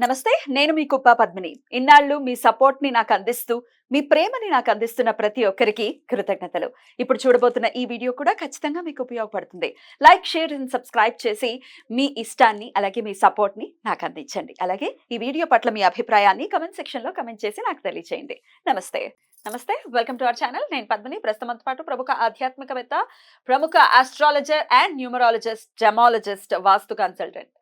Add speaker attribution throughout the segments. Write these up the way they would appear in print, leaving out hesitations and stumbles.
Speaker 1: నమస్తే, నేను మీ కుప్ప పద్మిని. ఇన్నాళ్ళు మీ సపోర్ట్‌ని నాకు అందిస్తూ, మీ ప్రేమని నాకు అందిస్తున్న ప్రతి ఒక్కరికి కృతజ్ఞతలు. ఇప్పుడు చూడబోతున్న ఈ వీడియో కూడా ఖచ్చితంగా మీకు ఉపయోగపడుతుంది. లైక్, షేర్ అండ్ సబ్స్క్రైబ్ చేసి మీ ఇష్టాన్ని అలాగే మీ సపోర్ట్‌ని నాకు అందించండి. అలాగే ఈ వీడియో పట్ల మీ అభిప్రాయాన్ని కామెంట్ సెక్షన్‌లో కామెంట్ చేసి నాకు తెలియజేయండి. నమస్తే. నమస్తే. Welcome to our channel. నేను పద్మిని. ప్రస్తుతంతో పాటు ప్రముఖ ఆధ్యాత్మికవేత్త, ప్రముఖ astrologer and numerologist, gemmologist, vastu consultant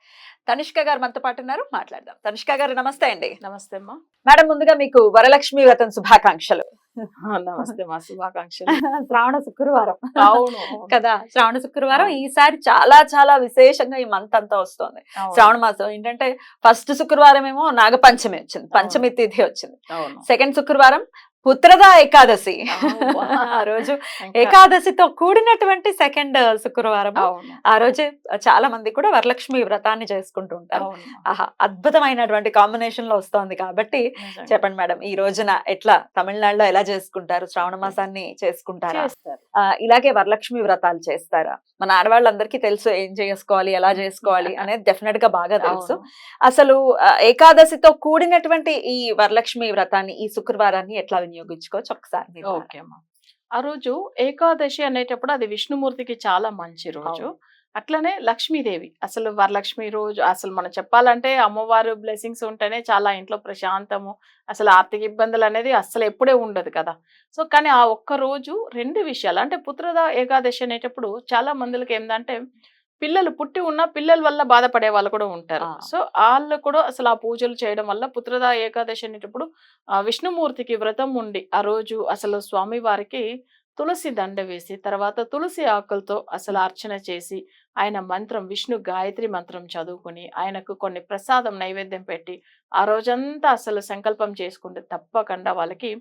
Speaker 1: Tanishq గారు మనతో పాటు ఉన్నారు. మాట్లాడదాం. తనిష్క గారు నమస్తే అండి.
Speaker 2: నమస్తే అమ్మా.
Speaker 1: మేడం, ముందుగా మీకు వరలక్ష్మి వ్రతం శుభాకాంక్షలు.
Speaker 2: నమస్తే మా శుభాకాంక్షలు.
Speaker 1: శ్రావణ శుక్రవారం
Speaker 2: అవును
Speaker 1: కదా, శ్రావణ శుక్రవారం ఈసారి చాలా చాలా విశేషంగా ఈ మంత్ అంతా వస్తుంది. శ్రావణ మాసం ఏంటంటే ఫస్ట్ శుక్రవారం ఏమో నాగపంచమి వచ్చింది, పంచమి తిథి వచ్చింది. సెకండ్ శుక్రవారం పుత్రదా ఏకాదశి, ఆ రోజు ఏకాదశితో కూడినటువంటి సెకండ్ శుక్రవారం. ఆ రోజే చాలా మంది కూడా వరలక్ష్మి వ్రతాన్ని చేసుకుంటూ ఉంటారు. ఆహా, అద్భుతమైనటువంటి కాంబినేషన్ లో వస్తోంది కాబట్టి చెప్పండి మేడం, ఈ రోజున ఎట్లా తమిళనాడులో ఎలా చేసుకుంటారు? శ్రావణ మాసాన్ని చేసుకుంటారా? ఇలాగే వరలక్ష్మి వ్రతాలు చేస్తారా? మన ఆడవాళ్ళందరికీ తెలుసు ఏం చేసుకోవాలి, ఎలా చేసుకోవాలి అనేది డెఫినెట్ గా బాగా తెలుసు. అసలు ఏకాదశితో కూడినటువంటి ఈ వరలక్ష్మి వ్రతాన్ని, ఈ శుక్రవారాన్ని ఎట్లా వినియోగించుకోవచ్చు ఒకసారి?
Speaker 2: ఓకే అమ్మా. ఆ రోజు ఏకాదశి అనేటప్పుడు అది విష్ణుమూర్తికి చాలా మంచి రోజు. అట్లనే లక్ష్మీదేవి, అసలు వరలక్ష్మి రోజు అసలు మనం చెప్పాలంటే అమ్మవారు బ్లెస్సింగ్స్ ఉంటేనే చాలా ఇంట్లో ప్రశాంతము, అసలు ఆర్థిక ఇబ్బందులు అనేది అసలు ఎప్పుడే ఉండదు కదా. సో కానీ ఆ ఒక్క రోజు రెండు విషయాలు అంటే పుత్రద ఏకాదశి అనేటప్పుడు చాలా మందికి ఏంటంటే పిల్లలు పుట్టి ఉన్న పిల్లల వల్ల బాధపడే వాళ్ళు కూడా ఉంటారు. సో వాళ్ళు కూడా అసలు ఆ పూజలు చేయడం వల్ల పుత్రద ఏకాదశి అనేటప్పుడు విష్ణుమూర్తికి వ్రతం ఉండి ఆ రోజు అసలు స్వామి వారికి తులసి దండ వేసి తర్వాత తులసి ఆకులతో అసలు అర్చన చేసి ఆయన మంత్రం విష్ణు గాయత్రి మంత్రం చదువుకుని ఆయనకు కొన్ని ప్రసాదం నైవేద్యం పెట్టి ఆ రోజంతా అసలు సంకల్పం చేసుకుంటే తప్పకుండా వాళ్ళకి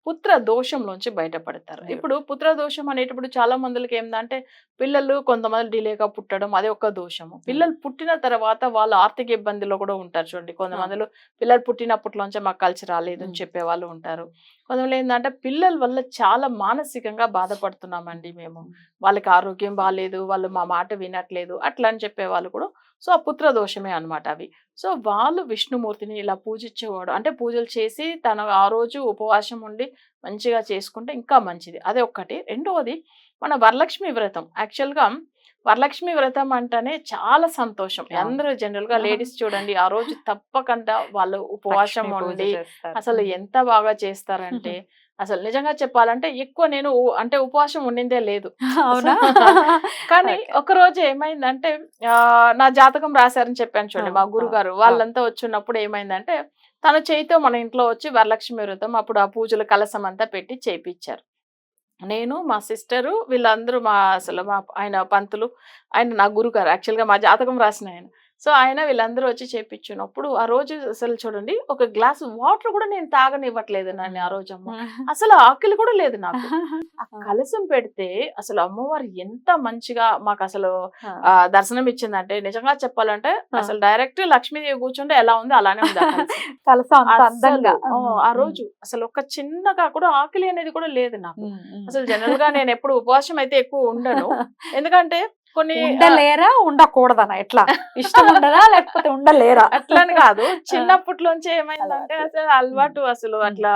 Speaker 2: పుత్ర దోషంలోంచి బయటపడతారు. ఇప్పుడు పుత్ర దోషం అనేటప్పుడు చాలా మందికి ఏంటంటే పిల్లలు కొంతమంది డిలేగా పుట్టడం అది ఒక దోషము. పిల్లలు పుట్టిన తర్వాత వాళ్ళు ఆర్థిక ఇబ్బందిలో కూడా ఉంటారు. చూడండి, కొంతమందిలో పిల్లలు పుట్టినప్పట్లోంచే మాకు కలిసి రాలేదు అని చెప్పే వాళ్ళు ఉంటారు. కొంతమంది ఏంటంటే పిల్లల వల్ల చాలా మానసికంగా బాధపడుతున్నామండి మేము, వాళ్ళకి ఆరోగ్యం బాగాలేదు, వాళ్ళు మా మాట వినట్లేదు అట్లా అని చెప్పే వాళ్ళు కూడా. సో ఆ పుత్ర దోషమే అనమాట అవి. సో వాళ్ళు విష్ణుమూర్తిని ఇలా పూజించేవాడు అంటే పూజలు చేసి తన ఆ రోజు ఉపవాసం ఉండి మంచిగా చేసుకుంటే ఇంకా మంచిది. అదే ఒక్కటి. రెండవది మన వరలక్ష్మి వ్రతం. యాక్చువల్గా వరలక్ష్మి వ్రతం అంటేనే చాలా సంతోషం. అందరూ జనరల్ గా లేడీస్ చూడండి ఆ రోజు తప్పకుండా వాళ్ళు ఉపవాసం ఉండి అసలు ఎంత బాగా చేస్తారంటే అసలు నిజంగా చెప్పాలంటే ఎక్కువ నేను అంటే ఉపవాసం ఉండిందే లేదు.
Speaker 1: అవునా?
Speaker 2: కానీ ఒక రోజు ఏమైందంటే నా జాతకం రాశారని చెప్పాను చూడండి, మా గురుగారు వాళ్ళంతా వచ్చినప్పుడు ఏమైందంటే తన చేయితో మన ఇంట్లో వచ్చి వరలక్ష్మి వ్రతం అప్పుడు ఆ పూజల కలసం అంతా పెట్టి చేయించారు. నేను మా సిస్టరు వీళ్ళందరూ అసలు ఆయన పంతులు, ఆయన నా గురుగారు యాక్చువల్గా మా జాతకం రాసిన ఆయన. సో ఆయన వీళ్ళందరూ వచ్చి చేయించినప్పుడు ఆ రోజు అసలు చూడండి ఒక గ్లాస్ వాటర్ కూడా నేను తాగనివ్వట్లేదు నన్ను ఆ రోజు. అమ్మ అసలు ఆకలి కూడా లేదు నాకు. ఆ కలసం పెడితే అసలు అమ్మవారు ఎంత మంచిగా మాకు అసలు దర్శనం ఇచ్చిందంటే నిజంగా చెప్పాలంటే అసలు డైరెక్ట్ లక్ష్మీదేవి కూర్చుంటే ఎలా ఉంది అలానే ఉంది ఆ రోజు. అసలు ఒక చిన్నగా కూడా ఆకలి అనేది కూడా లేదు నాకు. అసలు జనరల్ గా నేను ఎప్పుడు ఉపవాసం అయితే ఎక్కువ ఉండను, ఎందుకంటే కొన్ని
Speaker 1: ఉండలేరా ఉండకూడదనా, ఎట్లా ఇష్టం ఉండదా లేకపోతే ఉండలేరా
Speaker 2: అట్లని కాదు. చిన్నప్పట్లోంచి ఏమైందంటే అసలు అలవాటు అసలు అట్లా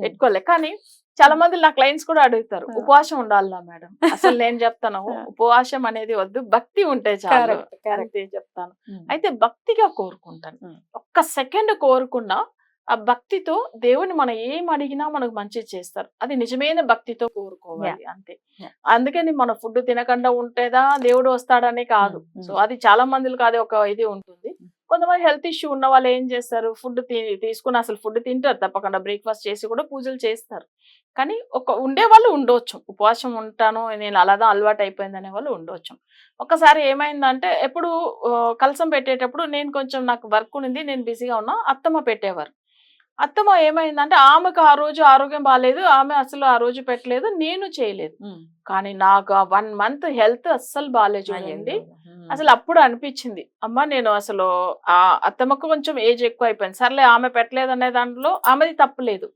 Speaker 2: పెట్టుకోలే. కానీ చాలా మంది నా క్లయింట్స్ కూడా అడుగుతారు ఉపవాసం ఉండాలా మేడం. అసలు నేను చెప్తాను ఉపవాసం అనేది వద్దు, భక్తి ఉంటే చాలు అంతే చెప్తాను. అయితే భక్తిగా కోరుకుంటాను, ఒక్క సెకండ్ కోరుకున్నా ఆ భక్తితో దేవుని మనం ఏం అడిగినా మనకు మంచి చేస్తారు. అది నిజమైన భక్తితో కోరుకోవాలి అంతే. అందుకని మన ఫుడ్ తినకుండా ఉంటేదా దేవుడు వస్తాడని కాదు. సో అది చాలా మందికి అది ఒక ఇది ఉంటుంది. కొంతమంది హెల్త్ ఇష్యూ ఉన్న వాళ్ళు ఏం చేస్తారు, ఫుడ్ తీసుకుని అసలు ఫుడ్ తింటారు తప్పకుండా, బ్రేక్ఫాస్ట్ చేసి కూడా పూజలు చేస్తారు. కానీ ఉండే వాళ్ళు ఉండొచ్చు, ఉపవాసం ఉంటాను నేను అలాదా అలవాటు అయిపోయింది అనే వాళ్ళు ఉండొచ్చు. ఒకసారి ఏమైందంటే ఎప్పుడు కలసం పెట్టేటప్పుడు నేను కొంచెం నాకు వర్క్ ఉంది, నేను బిజీగా ఉన్నా, అత్తమ్మ పెట్టేవారు. అత్తమ్మ ఏమైందంటే ఆమెకు ఆ రోజు ఆరోగ్యం బాగాలేదు, ఆమె అసలు ఆ రోజు పెట్టలేదు, నేను చేయలేదు. కానీ నాకు ఆ 1 month హెల్త్ అస్సలు బాగాలేదు చూడండి. అసలు అప్పుడు అనిపించింది అమ్మ నేను అసలు ఆ అత్తమ్మకు కొంచెం ఏజ్ ఎక్కువ అయిపోయింది, సర్లే ఆమె పెట్టలేదు అనే దాంట్లో ఆమెది తప్పులేదు.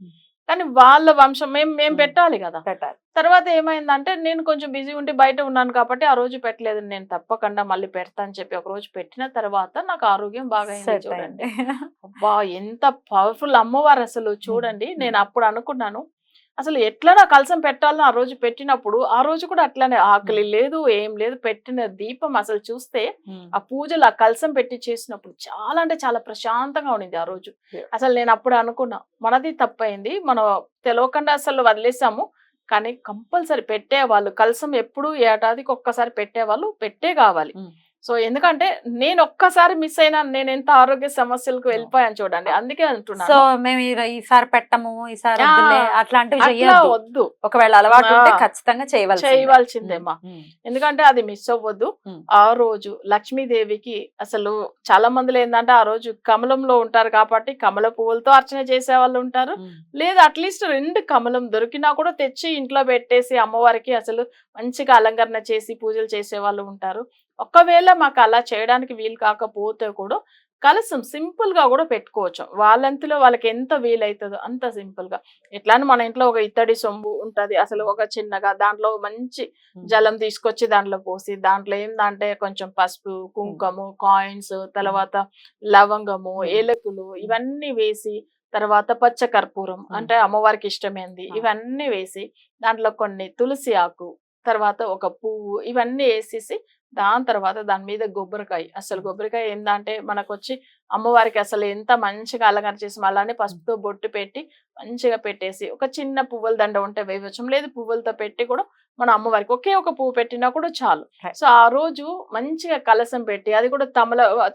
Speaker 2: కానీ వాళ్ళ వంశం మేము పెట్టాలి కదా.
Speaker 1: పెట్టాలి.
Speaker 2: తర్వాత ఏమైందంటే నేను కొంచెం బిజీ ఉండి బయట ఉన్నాను కాబట్టి ఆ రోజు పెట్టలేదు. నేను తప్పకుండా మళ్ళీ పెడతా అని చెప్పి ఒక రోజు పెట్టిన తర్వాత నాకు ఆరోగ్యం బాగా అయింది.
Speaker 1: సెట్
Speaker 2: చూడండి,
Speaker 1: అయింది.
Speaker 2: అబ్బా ఎంత పవర్ఫుల్ అమ్మవారు అసలు. చూడండి, నేను అప్పుడు అనుకున్నాను అసలు ఎట్లా కలసం పెట్టాలని. ఆ రోజు పెట్టినప్పుడు ఆ రోజు కూడా అట్లానే ఆకలి లేదు, ఏం లేదు. పెట్టిన దీపం అసలు చూస్తే ఆ పూజలు ఆ కలసం పెట్టి చేసినప్పుడు చాలా అంటే చాలా ప్రశాంతంగా ఉండింది ఆ రోజు. అసలు నేను అప్పుడు అనుకున్నా మనది తప్పైంది, మనం తెలియకుండా అసలు వదిలేసాము. కానీ కంపల్సరీ పెట్టేవాళ్ళు కలసం ఎప్పుడు ఏడాదికి ఒక్కసారి పెట్టేవాళ్ళు పెట్టే కావాలి. సో ఎందుకంటే నేను ఒక్కసారి మిస్ అయినా నేను ఎంత ఆరోగ్య సమస్యలకు వెళ్ళిపోయాను చూడండి. అందుకే అంటున్నాను.
Speaker 1: సో మేము ఈసారి పెట్టము, ఈసారి అట్లాంటివి
Speaker 2: అట్లా వద్దు.
Speaker 1: ఒకవేళ అలవాటు ఉంటే ఖచ్చితంగా
Speaker 2: చేయవలసిందేమా. ఎందుకంటే అది మిస్ అవ్వద్దు. ఆ రోజు లక్ష్మీదేవికి అసలు చాలా మందిలో ఏంటంటే ఆ రోజు కమలంలో ఉంటారు కాబట్టి కమల పువ్వులతో అర్చన చేసే వాళ్ళు ఉంటారు. లేదా అట్లీస్ట్ 2 కమలం దొరికినా కూడా తెచ్చి ఇంట్లో పెట్టేసి అమ్మవారికి అసలు మంచిగా అలంకరణ చేసి పూజలు చేసే వాళ్ళు ఉంటారు. ఒకవేళ మాకు అలా చేయడానికి వీలు కాకపోతే కూడా కలసం సింపుల్ గా కూడా పెట్టుకోవచ్చు. వాళ్ళంతలో వాళ్ళకి ఎంత వీలైతుందో అంత సింపుల్ గా. ఎట్లా మన ఇంట్లో ఒక ఇత్తడి సొంబు ఉంటది, అసలు ఒక చిన్నగా దాంట్లో మంచి జలం తీసుకొచ్చి దాంట్లో పోసి దాంట్లో ఏందంటే కొంచెం పసుపు, కుంకుమ, కాయిన్స్, తర్వాత లవంగము, ఏలకులు ఇవన్నీ వేసి, తర్వాత పచ్చ కర్పూరం అంటే అమ్మవారికి ఇష్టమైంది ఇవన్నీ వేసి, దాంట్లో కొన్ని తులసి ఆకు, తర్వాత ఒక పువ్వు ఇవన్నీ వేసేసి దాని తర్వాత దాని మీద కొబ్బరికాయ. అసలు కొబ్బరికాయ ఏందంటే మనకు వచ్చి అమ్మవారికి అసలు ఎంత మంచిగా అలంకరణ చేసి అలానే పసుపుతో బొట్టు పెట్టి మంచిగా పెట్టేసి ఒక చిన్న పువ్వుల దండ ఉంటే వేయవచ్చు. లేదు పువ్వులతో పెట్టి కూడా మన అమ్మవారికి ఒకే ఒక పువ్వు పెట్టినా కూడా చాలు. సో ఆ రోజు మంచిగా కలసం పెట్టి అది కూడా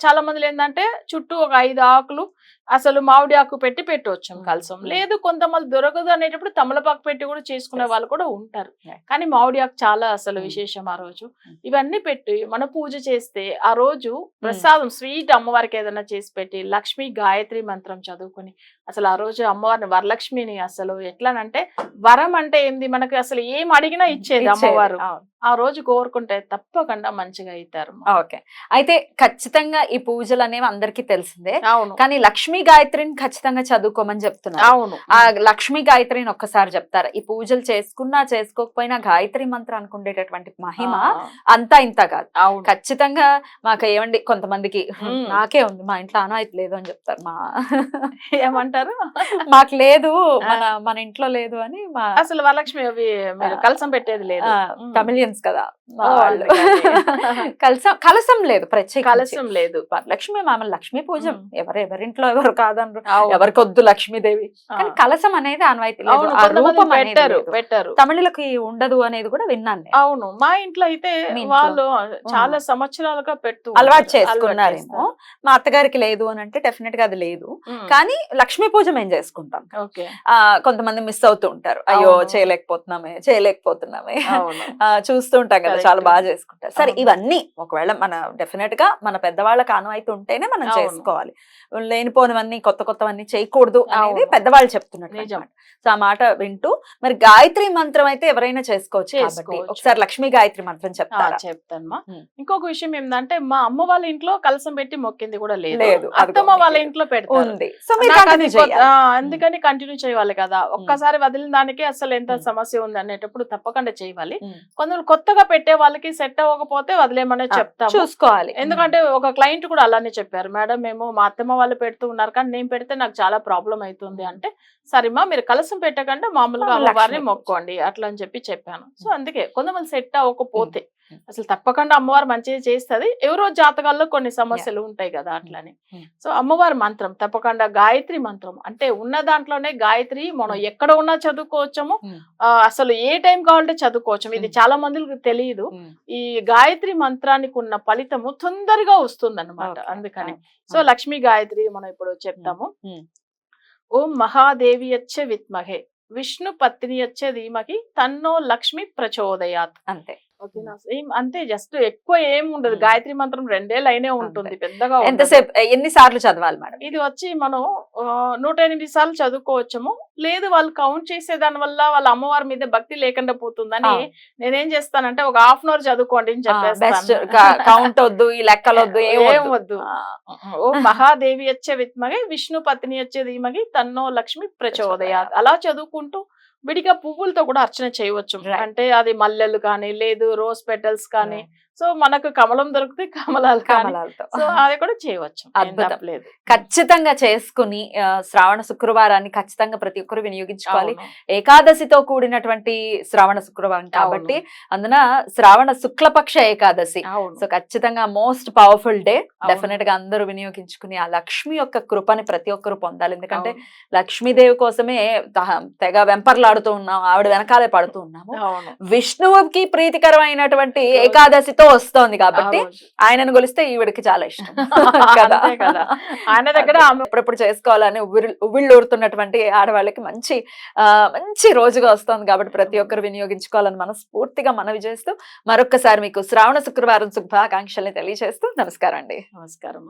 Speaker 2: చాలా మంది ఏంటంటే చుట్టూ ఒక 5 ఆకులు అసలు మామిడి ఆకు పెట్టి పెట్టవచ్చు కలసం. లేదు కొంతమంది దొరకదు అనేటప్పుడు తమలపాకు పెట్టి కూడా చేసుకునే వాళ్ళు కూడా ఉంటారు. కానీ మామిడి ఆకు చాలా అసలు విశేషం ఆ రోజు. ఇవన్నీ పెట్టి మన పూజ చేస్తే ఆ రోజు ప్రసాదం స్వీట్ అమ్మవారికి ఏదైనా చేసి పెట్టి లక్ష్మీ గాయత్రి మంత్రం చదువుకొని అసలు ఆ రోజు అమ్మవారిని వరలక్ష్మిని అసలు ఎట్లానంటే వరం అంటే ఏంది మనకి అసలు ఏం అడిగినా ఇచ్చేది అమ్మవారు. ఆ రోజు కోరుకుంటే తప్పకుండా మంచిగా అవుతారు.
Speaker 1: ఓకే, అయితే ఖచ్చితంగా ఈ పూజలు అనేవి అందరికీ తెలిసిందే.
Speaker 2: అవును,
Speaker 1: కానీ లక్ష్మీ గాయత్రిని ఖచ్చితంగా చదువుకోమని చెప్తున్నారు.
Speaker 2: అవును,
Speaker 1: ఆ లక్ష్మీ గాయత్రిని ఒక్కసారి చెప్తారా? ఈ పూజలు చేసుకున్నా చేసుకోకపోయినా గాయత్రి మంత్రానికి ఉండేటటువంటి మహిమ అంతా ఇంత కాదు. ఖచ్చితంగా మాకు ఏమండి కొంతమందికి నాకే ఉంది, మా ఇంట్లో ఆనవాయితీ లేదు అని చెప్తారు.
Speaker 2: ఏమంటారు
Speaker 1: మాకు లేదు, మన ఇంట్లో లేదు అని.
Speaker 2: అసలు వరలక్ష్మి అవి కలసం పెట్టేది లేదు.
Speaker 1: తమిళియన్స్ కదా కలసం లేదు, ప్రత్యేక
Speaker 2: కలసం లేదు.
Speaker 1: లక్ష్మి మామూలు లక్ష్మీ పూజ ఎవరింట్లో ఎవరు కాదనరు, ఎవరికొద్దు లక్ష్మీదేవి. కానీ కలసం అనేది ఆనవాయితీ
Speaker 2: పెట్టారు.
Speaker 1: తమిళులకి ఉండదు అనేది కూడా విన్నాను.
Speaker 2: అవును, మా ఇంట్లో అయితే వాళ్ళు చాలా సంవత్సరాలుగా
Speaker 1: అలవాటు చేసుకున్నారేమో. మా అత్తగారికి లేదు అని అంటే డెఫినెట్ గా అది లేదు. కానీ లక్ష్మీ పూజ మేము చేసుకుంటాం. కొంతమంది మిస్ అవుతూ ఉంటారు, అయ్యో చేయలేకపోతున్నామే చూస్తూ ఉంటాం కదా, చాలా బాగా చేసుకుంటారు. సరే, ఇవన్నీ ఒకవేళ మన డెఫినెట్ గా మన పెద్దవాళ్ళకి ఆనవాయితీ ఉంటేనే మనం చేసుకోవాలి. లేనిపోనివన్నీ కొత్తవన్నీ చేయకూడదు అనేది పెద్దవాళ్ళు చెప్తున్నట్టు. సో ఆ మాట వింటూ మరి గాయత్రి మంత్రం అయితే ఎవరైనా చేసుకోవచ్చు కాబట్టి ఒకసారి లక్ష్మీ గాయత్రి మంత్రం చెప్తారా?
Speaker 2: చెప్తాను. ఇంకొక విషయం ఏంటంటే మా అమ్మ వాళ్ళ ఇంట్లో కలసం పెట్టి మొక్కింది కూడా లేదు, అత్తమ్మ వాళ్ళ ఇంట్లో పెడుతుంది. అందుకని కంటిన్యూ చేయాలి కదా. ఒక్కసారి వదిలిన దానికి అసలు ఎంత సమస్య ఉంది అనేటప్పుడు తప్పకుండా చేయాలి. కొందరు కొత్తగా పెట్టే వాళ్ళకి సెట్ అవ్వకపోతే వదిలేమనే చెప్తాము, చూసుకోవాలి. ఎందుకంటే ఒక క్లయింట్ కూడా అలానే చెప్పారు, మేడం మేము మా అత్తమ్మ వాళ్ళు పెడుతూ ఉన్నారు కానీ నేను పెడితే నాకు చాలా ప్రాబ్లం అవుతుంది అంటే, సరేమా మీరు కలసం పెట్టకంటే మామూలుగా అమ్మవారిని మొక్కోండి అట్లా అని చెప్పాను. సో అందుకే కొంతమంది సెట్ అవ్వకపోతే అసలు తప్పకుండా అమ్మవారు మంచిగా చేస్తుంది. ఎవరో జాతకాల్లో కొన్ని సమస్యలు ఉంటాయి కదా అట్లని. సో అమ్మవారి మంత్రం తప్పకుండా గాయత్రి మంత్రం అంటే ఉన్న దాంట్లోనే గాయత్రి మనం ఎక్కడ ఉన్నా చదువుకోవచ్చము, అసలు ఏ టైం కావాలంటే చదువుకోవచ్చు. ఇది చాలా మందికి తెలియదు. ఈ గాయత్రి మంత్రానికి ఉన్న ఫలితము తొందరగా వస్తుంది అన్నమాట. అందుకని సో లక్ష్మీ గాయత్రి మనం ఇప్పుడు చెప్తాము. ఓం మహాదేవి యచ్చ విద్మహే విష్ణు పత్ని యచ్చ ధీమహి తన్నో లక్ష్మి ప్రచోదయాత్.
Speaker 1: అంతే.
Speaker 2: ఓకేనా సేమ్ అంతే, జస్ట్ ఎక్కువ ఏం ఉండదు.
Speaker 1: ఉమ్.
Speaker 2: గాయత్రి మంత్రం 2 లైనే ఉంటుంది, పెద్దగా ఉండదు.
Speaker 1: ఎంతసేపు ఎన్ని సార్లు చదవాలి మేడం?
Speaker 2: ఇది వచ్చి మనం 108 సార్లు చదువుకోవచ్చము. లేదు వాళ్ళు కౌంట్ చేసే దాని వల్ల వాళ్ళ అమ్మవారి మీద భక్తి లేకుండా పోతుందని నేనేం చేస్తానంటే ఒక హాఫ్ అన్ అవర్ చదువుకోండి అని
Speaker 1: బెస్ట్.
Speaker 2: చెప్పేస్తాను.
Speaker 1: కౌంట్ వద్దు, ఈ లెక్కలు వద్దు,
Speaker 2: ఏం
Speaker 1: ఏం
Speaker 2: వద్దు. ఓ మహాదేవి వచ్చే విత్మగే విష్ణు పత్ని వచ్చే ధీమగి తన్నో లక్ష్మి ప్రచోదయాత్. అలా చదువుకుంటూ విడిగా పువ్వులతో కూడా అర్చన చేయవచ్చు.
Speaker 1: Right.
Speaker 2: అంటే అది మల్లెలు కానీ, లేదు రోజ్ పెటల్స్ కానీ, సో మనకు కమలం దొరికితే కమలాలు కానీ,
Speaker 1: కమలాలతో
Speaker 2: సో అది కూడా చేయవచ్చు. ఏం
Speaker 1: అద్భుతం.
Speaker 2: తప్పలేదు.
Speaker 1: ఖచ్చితంగా చేసుకుని శ్రావణ శుక్రవారాన్ని ఖచ్చితంగా ప్రతి ఒక్కరు వినియోగించుకోవాలి.
Speaker 2: అవును.
Speaker 1: ఏకాదశితో కూడినటువంటి శ్రావణ శుక్రవారం కాబట్టి అందున శ్రావణ శుక్లపక్ష ఏకాదశి.
Speaker 2: అవును.
Speaker 1: సో ఖచ్చితంగా మోస్ట్ పవర్ఫుల్ డే.
Speaker 2: అవును.
Speaker 1: డెఫినెట్ గా అందరూ వినియోగించుకుని ఆ లక్ష్మి యొక్క కృపని ప్రతి ఒక్కరు పొందాలి. ఎందుకంటే
Speaker 2: అవును.
Speaker 1: లక్ష్మీదేవి కోసమే తెగ వెంపర్లాడుతూ ఉన్నాం, ఆవిడ వెనకాలే పడుతూ ఉన్నాము.
Speaker 2: అవును.
Speaker 1: విష్ణువుకి ప్రీతికరమైనటువంటి ఏకాదశితో వస్తోంది
Speaker 2: ఆ
Speaker 1: కాబట్టి
Speaker 2: రోజు.
Speaker 1: ఆయనను కొలిస్తే ఈవిడికి చాలా ఇష్టం కదా.
Speaker 2: అంతే కదా. ఆయన దగ్గర ఆమె
Speaker 1: అప్పుడప్పుడు చేసుకోవాలని ఉవ్విళ్ళూరుతున్నటువంటి ఆడవాళ్ళకి మంచి మంచి రోజుగా వస్తుంది కాబట్టి ప్రతి ఒక్కరు వినియోగించుకోవాలని మనస్ఫూర్తిగా మనవి చేస్తూ మరొక్కసారి మీకు శ్రావణ శుక్రవారం శుభాకాంక్షల్ని తెలియజేస్తూ నమస్కారం అండి.
Speaker 2: నమస్కారం.